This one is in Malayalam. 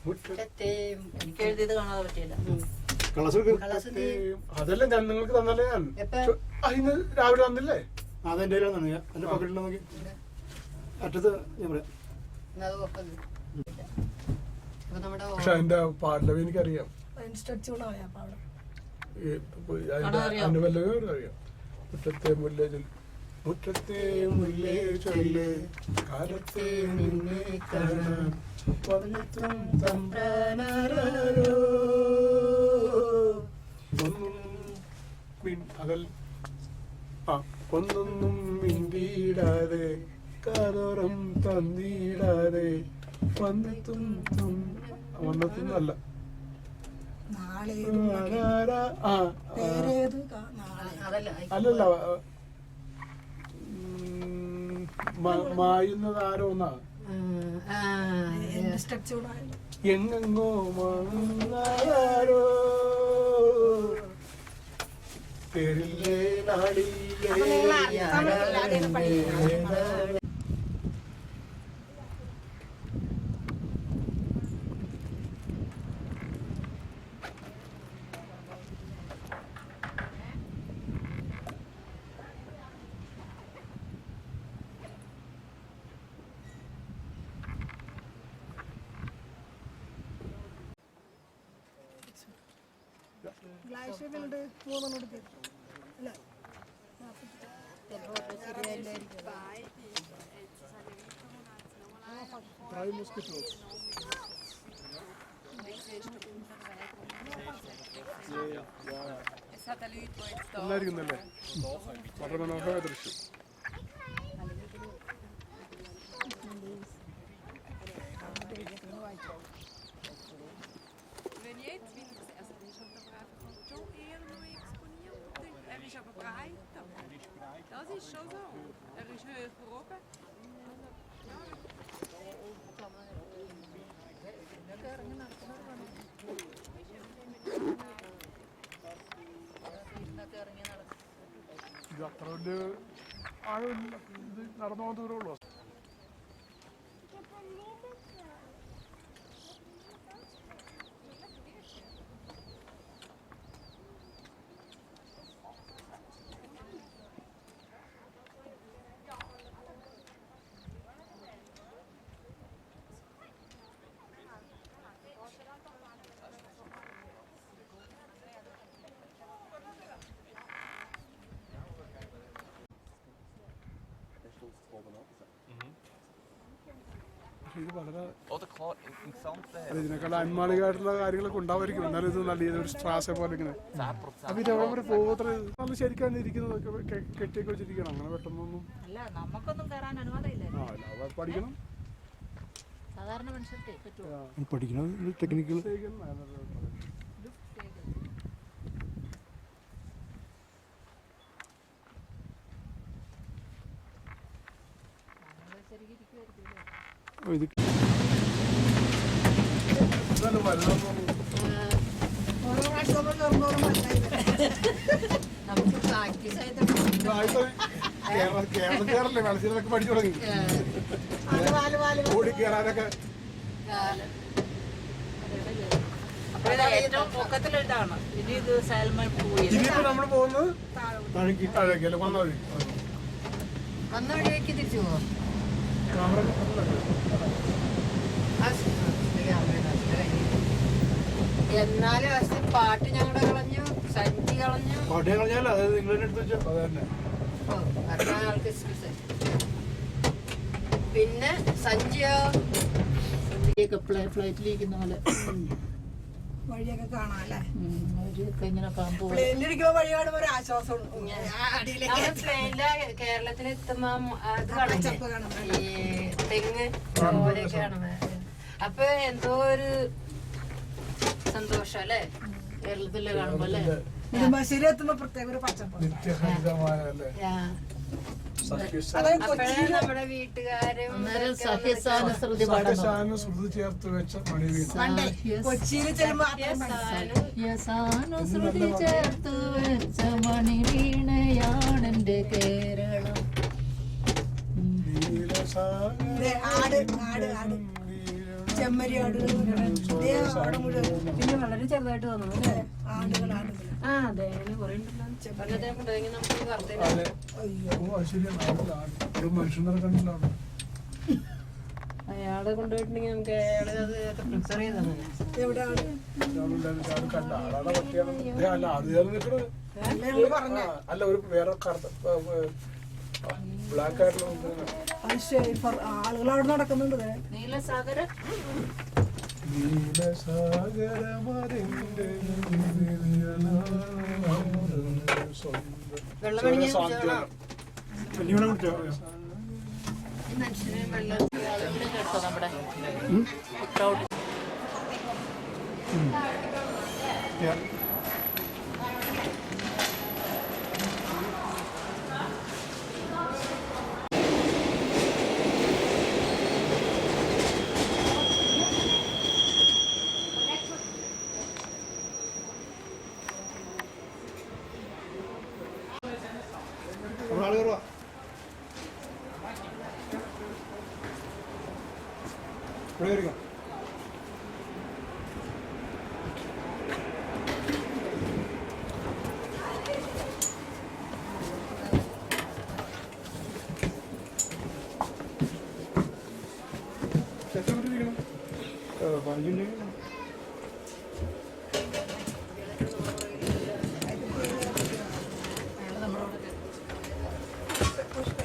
എനിക്ക് എഴുതിയത് കാണാതെ പറ്റിയില്ല. അതെല്ലാം ഞാൻ നിങ്ങൾക്ക് തന്നല്ലേ. ഞാൻ ഇന്ന് രാവിലെ തന്നില്ലേ? അതെന്റെ എന്റെ പോക്കറ്റിൽ നോക്കി അറ്റത്ത് ഞാൻ പറയാം. പക്ഷെ അതിന്റെ പാടലവി എനിക്കറിയാം. അതിന്റെ വല്ലവേ അറിയാം. മുറ്റത്തെ മുല്ല മുറ്റത്തെ മുല്ലേ ചൊല്ല് കാലത്തെ നിന്നെ കാണാൻ പവിത്രം തമ്പ്രാനാരോ ഒന്നൊന്നും മിണ്ടിയിടാതെ കാതോരം തന്നിടാതെ വന്നെത്തും വന്നെത്തുന്നല്ല അല്ലല്ല മായുന്നത് ആരോന്നാ എങ്ങെങ്ങോ മാറുന്നാരോ പേരില്ലേ നാടില്ലേ. എല്ലാവർക്കും തന്നെ വളരെ മനോഹരമായ ദൃശ്യം. Das ist schon so. Er ist höher oben. ഇത് അത്ര വലിയ ആഴമില്ല. ഇത് നടന്നു പോകാൻ ദൂരമുള്ളൂ. ഇത് വളരെ ഇതിനേക്കാൾ അന്മാളികമായിട്ടുള്ള കാര്യങ്ങളൊക്കെ ഉണ്ടാവുമായിരിക്കും. എന്നാലും ഇത് നല്ല ഒരു സ്ട്രാസെ പോലെ ഇങ്ങനെ. അപ്പൊ ഇത് എവിടെ വരെ പോകത്ര നല്ല ശരിക്കാണ് ഇരിക്കുന്നതൊക്കെ കെട്ടിയൊക്കെ വെച്ചിരിക്കണം. അങ്ങനെ പെട്ടെന്നൊന്നും പഠിക്കണം. പഠിക്കണം ടെക്നിക്കൽ. ഇത് കേരളത്തിലെ മത്സരങ്ങളൊക്കെ പഠിച്ചു തുടങ്ങി. ഓടി കയറാനൊക്കെ ഇനിയിപ്പോ നമ്മള് പോകുന്നത് താഴേക്കല്ല വന്ന വഴി. വന്ന വഴിയേക്ക് തിരിച്ചു പോവാം. എന്നാലും പാട്ട് ഞങ്ങളുടെ കളഞ്ഞു, സഞ്ചി കളഞ്ഞു. പാട്ട് കളഞ്ഞാലോ അതായത് നിങ്ങളുടെ അടുത്ത് വെച്ചോ. അത് തന്നെ പിന്നെ സഞ്ചിയോ ഫ്ലൈറ്റിലിരിക്കുന്ന പോലെ വഴിയൊക്കെ കാണാല്ലേ. ഇങ്ങനെ കേരളത്തിലെത്തുമ്പോ ഈ തെങ്ങ് പോലെയൊക്കെ കാണുന്നത്. അപ്പൊ എന്തോ ഒരു സന്തോഷം അല്ലേ കേരളത്തില് കാണുമ്പോ അല്ലേ. നെടുമ്പാശ്ശേരിയെത്തുമ്പോ പ്രത്യേക ഒരു പച്ചപ്പ്. നമ്മുടെ വീട്ടുകാരും സഹ്യസാനുശ്രുതി ചേർത്ത് വെച്ച കൊച്ചിയിൽ ചെല്ലുമ്പോ സഹ്യസാനുശ്രുതി ചേർത്ത് വെച്ച മണിവീണയാണെന്റെ കേരളം. ആട് ആട് ആട് ചെമ്മരി ആടുകൾ ഇതേ അവിടെ മുഴുവൻ പിന്നെ വളരെ ചെറുതായിട്ട് തോന്നുന്നു അല്ലേ? ആടുകൾ ആ അതെ അങ്ങനെ കുറെ ഉണ്ടല്ലോ. പണ്ടത്തെ കൊണ്ടുപോയി നമുക്ക് കറുത്തേനെ അയ്യോ ഓ അത് ശരിയാണ് ഒരു മനുഷ്യനെ കണ്ടില്ലാണ് അയാളെ കൊണ്ടുപോയിട്ടുണ്ടെങ്കിൽ നമുക്ക് അയാളെ അത് പ്രിപ്പയർ ചെയ്ത് തന്നെ. എവിടെ ആട് കണ്ട ആളാണ് പറ്റിയാണ് അല്ല അത് നിൽക്കണത് ഞങ്ങൾ പറഞ്ഞ അല്ല ഒരു വേറെ കറുത്ത ബ്ലാക്ക് ആയിട്ടുള്ള അത് ശരി ആളുകൾ അവിടെ നടക്കുന്നുണ്ട് ദേ. നീലസാഗരം വെള്ളം ചെറിയ അടിക്കാൻ സാന്ത്വനം. കഞ്ഞിവെള്ളം കുടിച്ചോ ഈ മനുഷ്യനെ വെള്ളം ഇവിടെ കേട്ടോ നമ്മുടെ കുട്ടൗട്ട്. ആള് കയറുവാ ഇവിടെ കയറിക്കോ എത്ര മിനിറ്റ് ഇരിക്കണം 15 മിനിറ്റ്